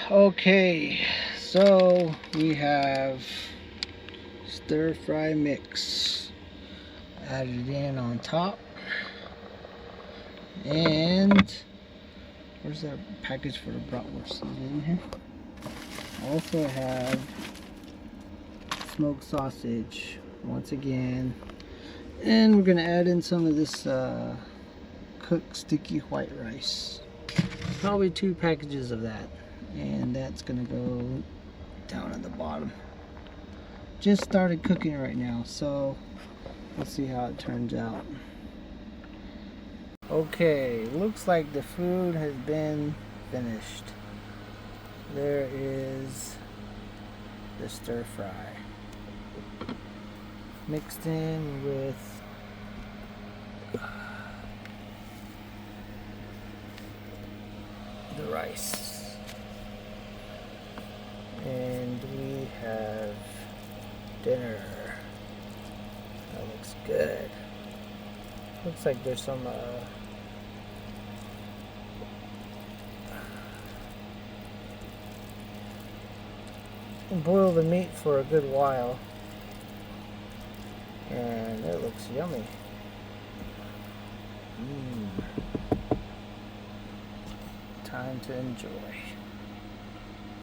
Okay, so we have stir fry mix added in on top, and where's that package for the bratwurst? Is it in here? Also have smoked sausage once again, and we're gonna add in some of this cooked sticky white rice, probably 2 packages of that, and that's gonna go down at the bottom. Just started cooking right now, so let's see how it turns out. Okay, looks like the food has been finished. There is the stir fry mixed in with the rice, and we have dinner. That looks good. Looks like there's some boil the meat for a good while, and it looks yummy. Time to enjoy.